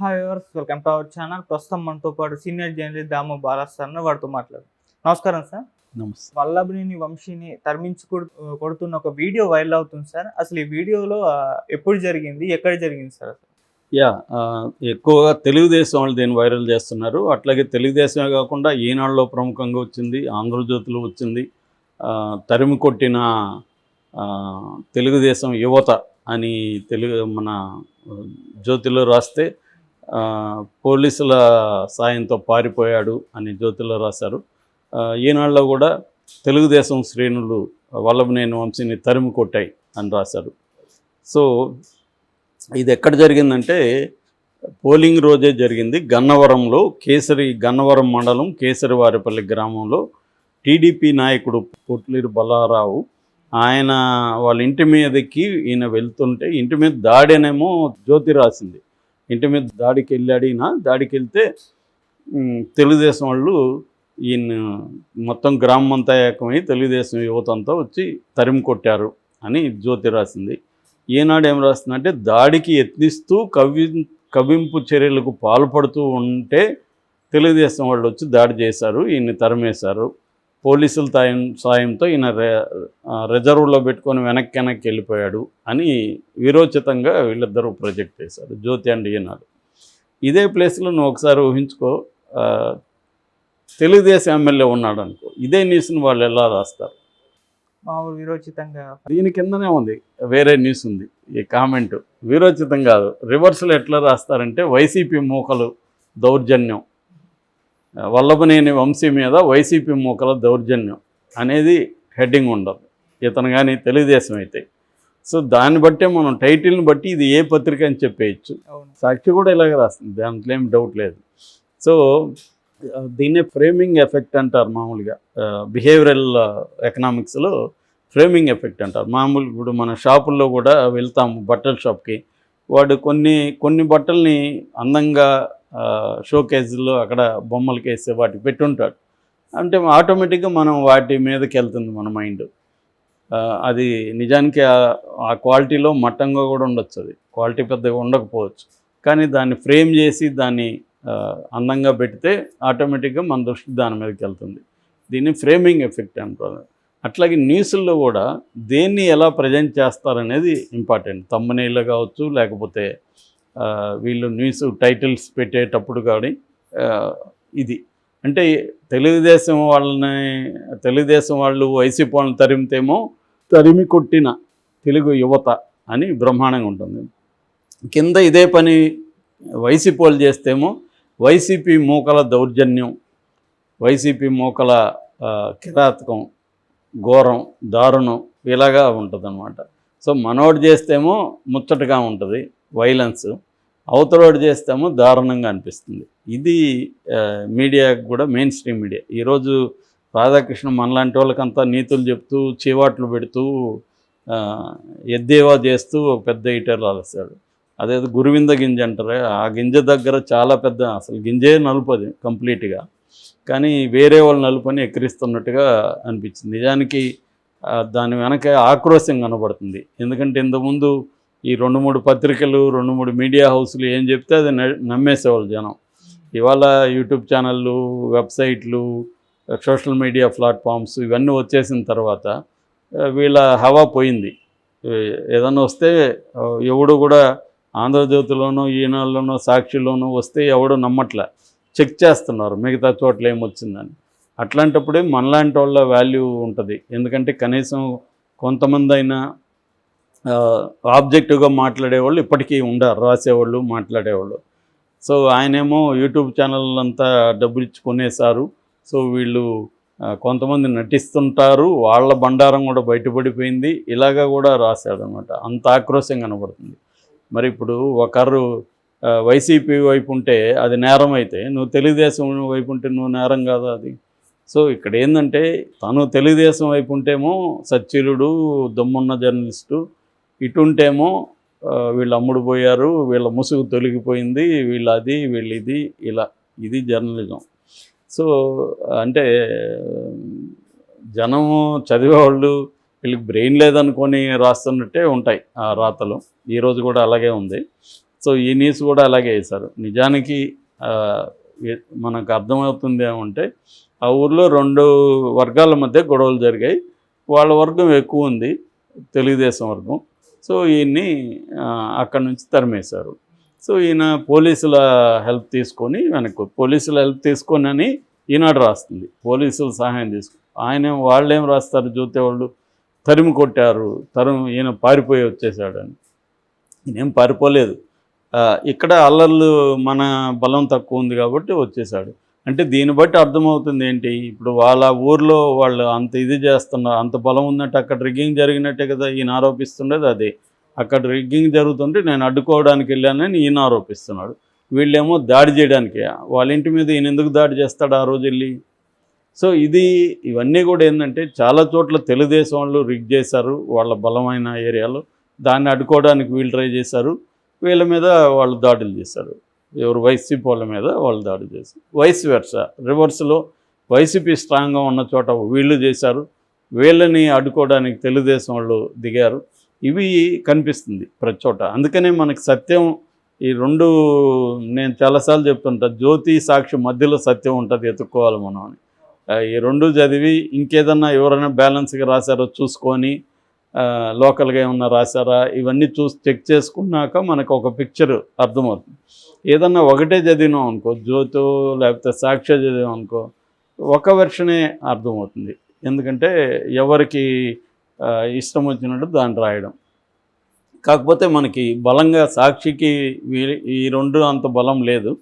Hi viewers, welcome to our channel. ప్రస్తుతం మనతో పాటు సీనియర్ జర్నలిస్ట్ దాము బాలాస్ సార్ వాడితో మాట్లాడు. నమస్కారం సార్. నమస్తే. వల్లభనేని వంశీని తరిమించి కొడుతున్న ఒక వీడియో వైరల్ అవుతుంది సార్. అసలు ఈ వీడియోలో ఎప్పుడు జరిగింది, ఎక్కడ జరిగింది సార్? ఎక్కువగా తెలుగుదేశం వాళ్ళు దీన్ని వైరల్ చేస్తున్నారు. అట్లాగే తెలుగుదేశమే కాకుండా ఈనాడులో ప్రముఖంగా వచ్చింది, ఆంధ్రజ్యోతిలో వచ్చింది. తరిమి కొట్టిన తెలుగుదేశం యువత అని మన జ్యోతిలో రాస్తే పోలీసుల సాయంతో పారిపోయాడు అని జ్యోతిలో రాశారు. ఈనాడులో కూడా తెలుగుదేశం శ్రేణులు వల్లభనేని వంశీని తరిమి కొట్టాయి అని రాశారు. సో ఇది ఎక్కడ జరిగిందంటే పోలింగ్ రోజే జరిగింది. గన్నవరంలో గన్నవరం మండలం కేసరివారిపల్లి గ్రామంలో టీడీపీ నాయకుడు పొట్లూరి బల్లారావు ఆయన వాళ్ళ ఇంటి మీదకి ఈయన వెళ్తుంటే ఇంటి మీద దాడేనేమో జ్యోతి రాసింది. ఇంటి మీద దాడికి వెళ్ళాడు. దాడికి వెళ్తే తెలుగుదేశం వాళ్ళు ఈయన మొత్తం గ్రామం అంతా ఏకమై తెలుగుదేశం యువత అంతా వచ్చి తరిమి కొట్టారు అని జ్యోతి రాసింది. ఈనాడు ఏం రాస్తుందంటే దాడికి యత్నిస్తూ కవింపు చర్యలకు పాల్పడుతూ ఉంటే తెలుగుదేశం వాళ్ళు వచ్చి దాడి చేశారు, ఈయన్ని తరిమేశారు. పోలీసుల సాయంతో ఈయన రిజర్వ్లో పెట్టుకొని వెనక్కి వెళ్ళిపోయాడు అని విరోచితంగా వీళ్ళిద్దరూ ప్రొజెక్ట్ చేశారు, జ్యోతి అండ్ ఈనాడు. ఇదే ప్లేస్లో నువ్వు ఒకసారి ఊహించుకో, తెలుగుదేశం ఎమ్మెల్యే ఉన్నాడు అనుకో, ఇదే న్యూస్ని వాళ్ళు ఎలా రాస్తారు? విరోచితంగా. దీని కిందనే ఉంది వేరే న్యూస్ ఉంది. ఈ కామెంట్ విరోచితం కాదు, రివర్స్లో ఎట్లా రాస్తారంటే వైసీపీ మూకలు దౌర్జన్యం, వల్లభనేని వంశీ మీద వైసీపీ మూకల దౌర్జన్యం అనేది హెడ్డింగ్ ఉండదు ఇతను కానీ తెలుగుదేశం అయితే. సో దాన్ని బట్టే మనం టైటిల్ని బట్టి ఇది ఏ పత్రిక అని చెప్పేయచ్చు. సాక్షి కూడా ఇలాగే రాస్తుంది, దాంట్లో ఏం డౌట్ లేదు. సో దీన్నే ఫ్రేమింగ్ ఎఫెక్ట్ అంటారు మామూలుగా. బిహేవియరల్ ఎకనామిక్స్లో ఫ్రేమింగ్ ఎఫెక్ట్ అంటారు. మామూలుగా ఇప్పుడు మన షాపుల్లో కూడా వెళ్తాము బట్టల షాప్కి, వాడు కొన్ని బట్టల్ని అందంగా షోకేజ్లో అక్కడ బొమ్మలకి వేస్తే వాటికి పెట్టుంటాడు. అంటే ఆటోమేటిక్గా మనం వాటి మీదకి వెళ్తుంది మన మైండ్. అది నిజానికి ఆ క్వాలిటీలో మట్టంగా కూడా ఉండొచ్చు, అది క్వాలిటీ పెద్దగా ఉండకపోవచ్చు, కానీ దాన్ని ఫ్రేమ్ చేసి దాన్ని అందంగా పెడితే ఆటోమేటిక్గా మన దృష్టి దాని మీదకి వెళ్తుంది. దీన్ని ఫ్రేమింగ్ ఎఫెక్ట్ అంటారు. అట్లాగే న్యూస్ల్లో కూడా దేన్ని ఎలా ప్రజెంట్ చేస్తారనేది ఇంపార్టెంట్. థంబ్నెయిల్ కావచ్చు, లేకపోతే వీళ్ళు న్యూస్ టైటిల్స్ పెట్టేటప్పుడు కానీ ఇది అంటే తెలుగుదేశం వాళ్ళు వైసీపీ వాళ్ళని తరిమితేమో తరిమి కొట్టిన తెలుగు యువత అని బ్రహ్మాండంగా ఉంటుంది. కింద ఇదే పని వైసీపీ వాళ్ళు చేస్తేమో వైసీపీ మూకల దౌర్జన్యం, వైసీపీ మూకల కిరాతకం, ఘోరం, దారుణం ఇలాగా ఉంటుందన్నమాట. సో మనోడు చేస్తేమో ముచ్చటగా ఉంటుంది వైలెన్స్, అవతలోడు చేస్తేమో దారుణంగా అనిపిస్తుంది. ఇది మీడియాకు కూడా మెయిన్ స్ట్రీమ్ మీడియా. ఈరోజు రాధాకృష్ణ మనలాంటి వాళ్ళకంతా నీతులు చెప్తూ చీవాట్లు పెడుతూ ఎద్దేవా చేస్తూ ఒక పెద్ద ఈటర్ రాస్తాడు. అదేదో గురువింద గింజ అంటారు, ఆ గింజ దగ్గర చాలా పెద్ద, అసలు గింజే నలుపది కంప్లీట్గా, కానీ వేరే వాళ్ళు నలుపని ఎక్కిరిస్తున్నట్టుగా అనిపించింది. నిజానికి దాని వెనక ఆక్రోశం కనబడుతుంది. ఎందుకంటే ఇంతకుముందు ఈ 2-3 పత్రికలు, 2-3 మీడియా హౌస్లు ఏం చెప్తే అది నమ్మేసేవాళ్ళు జనం. ఇవాళ యూట్యూబ్ ఛానళ్ళు, వెబ్సైట్లు, సోషల్ మీడియా ప్లాట్ఫామ్స్ ఇవన్నీ వచ్చేసిన తర్వాత వీళ్ళ హవా పోయింది. ఏదన్నా వస్తే ఎవడు కూడా ఆంధ్రజ్యోతిలోనో, ఈనాడులోనో, సాక్షిలోనో వస్తే ఎవడు నమ్మట్లే, చెక్ చేస్తున్నారు మిగతా చోట్ల ఏమొచ్చిందని. అట్లాంటప్పుడే మనలాంటి వాళ్ళ వాల్యూ ఉంటుంది. ఎందుకంటే కనీసం కొంతమంది అయినా ఆబ్జెక్టివ్గా మాట్లాడేవాళ్ళు ఇప్పటికీ ఉండారు, రాసేవాళ్ళు, మాట్లాడేవాళ్ళు. సో ఆయనేమో యూట్యూబ్ ఛానల్ అంతా డబ్బులు ఇచ్చి కొనేశారు. సో వీళ్ళు కొంతమంది నటిస్తుంటారు, వాళ్ళ బండారం కూడా బయటపడిపోయింది, ఇలాగా కూడా రాశాడు అనమాట. అంత ఆక్రోశం కనబడుతుంది. మరి ఇప్పుడు ఒకరు వైసీపీ వైపు ఉంటే అది నేరం అయితే, నువ్వు తెలుగుదేశం వైపు ఉంటే నువ్వు నేరం కాదా అది? సో ఇక్కడ ఏంటంటే తను తెలుగుదేశం వైపు ఉంటేమో సచ్చీలుడు, దమ్మున్న జర్నలిస్టు, ఇటుంటేమో వీళ్ళు అమ్ముడు పోయారు, వీళ్ళ ముసుగు తొలగిపోయింది, వీళ్ళు అది, వీళ్ళు ఇది, ఇలా ఇది జర్నలిజం. సో అంటే జనము చదివేవాళ్ళు వీళ్ళకి బ్రెయిన్ లేదనుకొని రాస్తున్నట్టే ఉంటాయి ఆ రాతలు. ఈరోజు కూడా అలాగే ఉంది. సో ఈ న్యూస్ కూడా అలాగే వేశారు. నిజానికి మనకు అర్థమవుతుంది ఏమంటే ఆ ఊర్లో 2 వర్గాల మధ్య గొడవలు జరిగాయి. వాళ్ళ వర్గం ఎక్కువ ఉంది, తెలుగుదేశం వర్గం. సో ఈయన్ని అక్కడి నుంచి తరిమేశారు. సో ఈయన పోలీసుల హెల్ప్ తీసుకొని పోలీసుల హెల్ప్ తీసుకొని ఈనాడు రాస్తుంది, పోలీసుల సహాయం తీసుకుని. వాళ్ళేం రాస్తారు, జ్యోతి వాళ్ళు తరిమి కొట్టారు, ఈయన పారిపోయి వచ్చేసాడని. ఈయనేం పారిపోలేదు, ఇక్కడ అల్లర్లు మన బలం తక్కువ ఉంది కాబట్టి వచ్చేసాడు. అంటే దీన్ని బట్టి అర్థమవుతుంది ఏంటి, ఇప్పుడు వాళ్ళ ఊర్లో వాళ్ళు అంత ఇది చేస్తున్నారు, అంత బలం ఉన్నట్టు అక్కడ రిగ్గింగ్ జరిగినట్టే కదా ఈయన ఆరోపిస్తుండేది. అదే అక్కడ రిగ్గింగ్ జరుగుతుంటే నేను అడ్డుకోవడానికి వెళ్ళానని ఈయన ఆరోపిస్తున్నాడు. వీళ్ళేమో దాడి చేయడానికి, వాళ్ళ ఇంటి మీద ఈయన ఎందుకు దాడి చేస్తాడు ఆ రోజు వెళ్ళి. సో ఇవన్నీ కూడా ఏంటంటే చాలా చోట్ల తెలుగుదేశం వాళ్ళు రిగ్ చేశారు వాళ్ళ బలమైన ఏరియాలో, దాన్ని అడ్డుకోవడానికి వీళ్ళు ట్రై చేశారు, వీళ్ళ మీద వాళ్ళు దాడులు చేశారు. ఎవరు వైసీపీ వాళ్ళ మీద వాళ్ళు దాడి చేశారు. వైస్ వెర్సా రివర్స్లో వైసీపీ స్ట్రాంగ్గా ఉన్న చోట వీళ్ళు చేశారు, వీళ్ళని అడ్డుకోవడానికి తెలుగుదేశం వాళ్ళు దిగారు. ఇవి కనిపిస్తుంది ప్రతి చోట. అందుకనే మనకి సత్యం ఈ 2 నేను చాలాసార్లు చెప్తుంటా, జ్యోతి సాక్షి మధ్యలో సత్యం ఉంటుంది, ఎత్తుక్కోవాలి మనం అని. ఈ 2 చదివి ఇంకేదన్నా ఎవరైనా బ్యాలెన్స్గా రాశారో చూసుకొని లోకల్గా ఏమన్నా రాశారా ఇవన్నీ చెక్ చేసుకున్నాక మనకు ఒక పిక్చర్ అర్థమవుతుంది. ఏదన్నా ఒకటే చదివినాం అనుకో, జ్యోతో లేకపోతే సాక్ష్య చదివాం అనుకో, ఒక వెర్షనే అర్థమవుతుంది. ఎందుకంటే ఎవరికి ఇష్టం వచ్చినట్టు దాన్ని రాయడం. కాకపోతే మనకి బలంగా సాక్షికి ఈ 2 అంత బలం లేదు,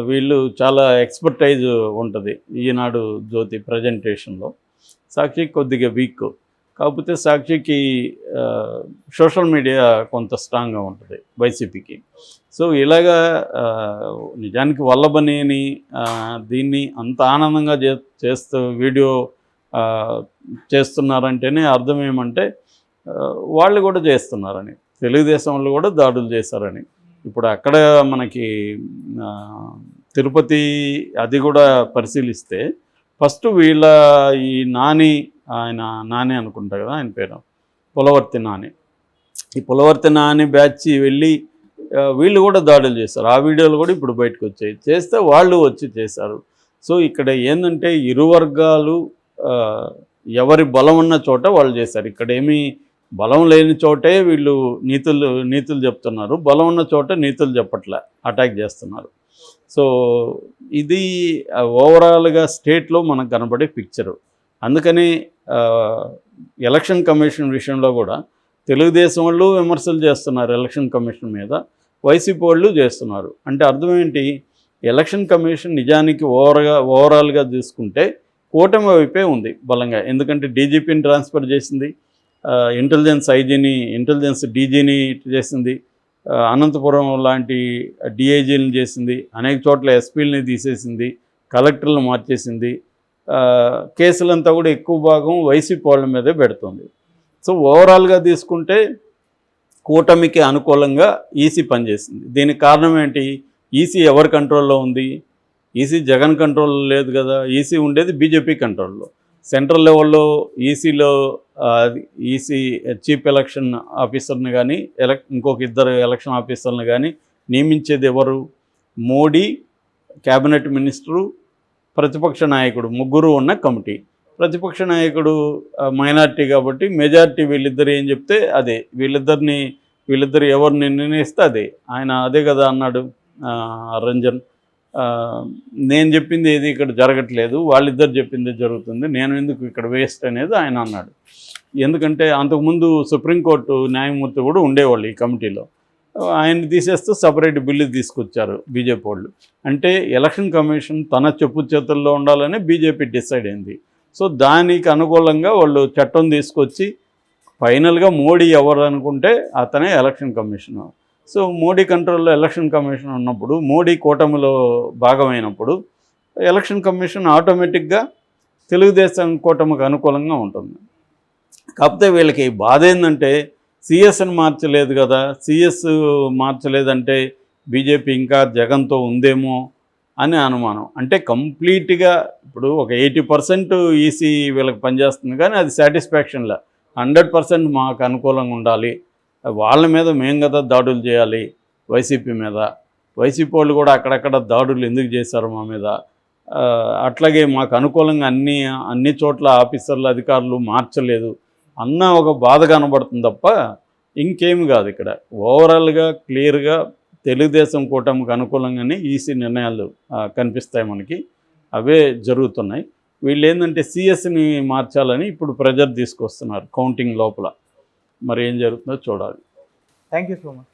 వీళ్ళు చాలా ఎక్స్పర్టైజ్ ఉంటుంది ఈనాడు జ్యోతి ప్రజెంటేషన్లో. సాక్షికి కొద్దిగా వీక్, కాకపోతే సాక్షికి సోషల్ మీడియా కొంత స్ట్రాంగ్గా ఉంటుంది వైసీపీకి. సో ఇలాగా నిజానికి వల్లభనేని దీన్ని అంత ఆనందంగా చేస్తూ వీడియో చేస్తున్నారంటేనే అర్థం ఏమంటే వాళ్ళు కూడా చేస్తున్నారని, తెలుగుదేశం వాళ్ళు కూడా దాడులు చేశారని. ఇప్పుడు అక్కడ మనకి తిరుపతి అది కూడా పరిశీలిస్తే ఫస్ట్ వీళ్ళ ఈ నాని అనుకుంటా కదా ఆయన పేరు, పులవర్తి నాని. ఈ పులవర్తి నాని బ్యాచ్ వెళ్ళి వీళ్ళు కూడా దాడులు చేశారు. ఆ వీడియోలు కూడా ఇప్పుడు బయటకు వచ్చాయి. చేస్తే వాళ్ళు వచ్చి చేశారు. సో ఇక్కడ ఏంటంటే ఇరు వర్గాలు ఎవరి బలం ఉన్న చోట వాళ్ళు చేశారు. ఇక్కడ ఏమీ బలం లేని చోటే వీళ్ళు నీతులు చెప్తున్నారు, బలం ఉన్న చోట నీతులు చెప్పట్లే, అటాక్ చేస్తున్నారు. సో ఇది ఓవరాల్గా స్టేట్లో మనకు కనబడే పిక్చరు. అందుకని ఎలక్షన్ కమిషన్ విషయంలో కూడా తెలుగుదేశం వాళ్ళు విమర్శలు చేస్తున్నారు ఎలక్షన్ కమిషన్ మీద, వైసీపీ వాళ్ళు చేస్తున్నారు. అంటే అర్థం ఏంటి, ఎలక్షన్ కమిషన్ నిజానికి ఓవరాల్గా తీసుకుంటే కూటమి వైపే ఉంది బలంగా. ఎందుకంటే డీజీపీని ట్రాన్స్ఫర్ చేసింది, ఇంటెలిజెన్స్ డీజీని చేసింది, అనంతపురం లాంటి డిఐజీలను చేసింది, అనేక చోట్ల ఎస్పీలని తీసేసింది, కలెక్టర్లను మార్చేసింది. కేసులంతా కూడా ఎక్కువ భాగం వైసీపీ వాళ్ళ మీదే పెడుతుంది. సో ఓవరాల్గా తీసుకుంటే కూటమికి అనుకూలంగా ఈసీ పనిచేసింది. దీనికి కారణం ఏంటి, ఈసీ ఎవరి కంట్రోల్లో ఉంది, ఈసీ జగన్ కంట్రోల్లో లేదు కదా, ఈసీ ఉండేది బీజేపీ కంట్రోల్లో. సెంట్రల్ లెవెల్లో ఈసీ చీఫ్ ఎలక్షన్ ఆఫీసర్ని కానీ ఇంకొక 2 ఎలక్షన్ ఆఫీసర్ని కానీ నియమించేది ఎవరు, మోడీ, క్యాబినెట్ మినిస్టరు, ప్రతిపక్ష నాయకుడు, 3 ఉన్న కమిటీ. ప్రతిపక్ష నాయకుడు మైనార్టీ కాబట్టి మెజారిటీ వీళ్ళిద్దరు ఏం చెప్తే అదే, వీళ్ళిద్దరు ఎవరిని నిర్ణయిస్తే అదే. ఆయన అదే కదా అన్నాడు రంజన్, నేను చెప్పింది ఏది ఇక్కడ జరగట్లేదు, వాళ్ళిద్దరు చెప్పింది జరుగుతుంది, నేను ఎందుకు ఇక్కడ వేస్ట్ అనేది ఆయన అన్నాడు. ఎందుకంటే అంతకుముందు సుప్రీంకోర్టు న్యాయమూర్తి కూడా ఉండేవాళ్ళు ఈ కమిటీలో, ఆయన్ని తీసేస్తూ సపరేట్ బిల్లు తీసుకొచ్చారు బీజేపీ వాళ్ళు. అంటే ఎలక్షన్ కమిషన్ తన చెప్పు చేతుల్లో ఉండాలని బీజేపీ డిసైడ్ అయింది. సో దానికి అనుకూలంగా వాళ్ళు చట్టం తీసుకొచ్చి ఫైనల్గా మోడీ ఎవరు అనుకుంటే అతనే ఎలక్షన్ కమిషన్. సో మోడీ కంట్రోల్లో ఎలక్షన్ కమిషన్ ఉన్నప్పుడు, మోడీ కూటమిలో భాగమైనప్పుడు ఎలక్షన్ కమిషన్ ఆటోమేటిక్గా తెలుగుదేశం కూటమికి అనుకూలంగా ఉంటుంది. కాకపోతే వీళ్ళకి బాధ ఏంటంటే సిఎస్ని మార్చలేదు కదా, సిఎస్ మార్చలేదంటే బీజేపీ ఇంకా జగన్తో ఉందేమో అని అనుమానం. అంటే కంప్లీట్గా ఇప్పుడు ఒక 80% ఈసీ వీళ్ళకి పనిచేస్తుంది, కానీ అది సాటిస్ఫాక్షన్లా 100% మాకు అనుకూలంగా ఉండాలి, వాళ్ళ మీద మేము కదా దాడులు చేయాలి, వైసీపీ మీద. వైసీపీ వాళ్ళు కూడా అక్కడక్కడ దాడులు ఎందుకు చేశారు మా మీద, అట్లాగే మాకు అనుకూలంగా అన్ని చోట్ల ఆఫీసర్లు అధికారులు మార్చలేదు అన్న ఒక బాధ కనబడుతుంది తప్ప ఇంకేమి కాదు. ఇక్కడ ఓవరాల్గా క్లియర్గా తెలుగుదేశం కూటమికి అనుకూలంగానే ఈసీ నిర్ణయాలు కనిపిస్తాయి మనకి, అవే జరుగుతున్నాయి. వీళ్ళు ఏంటంటే సిఎస్ని మార్చాలని ఇప్పుడు ప్రెజర్ తీసుకొస్తున్నారు కౌంటింగ్ లోపల. మరి ఏం జరుగుతుందో చూడాలి. Thank you so much.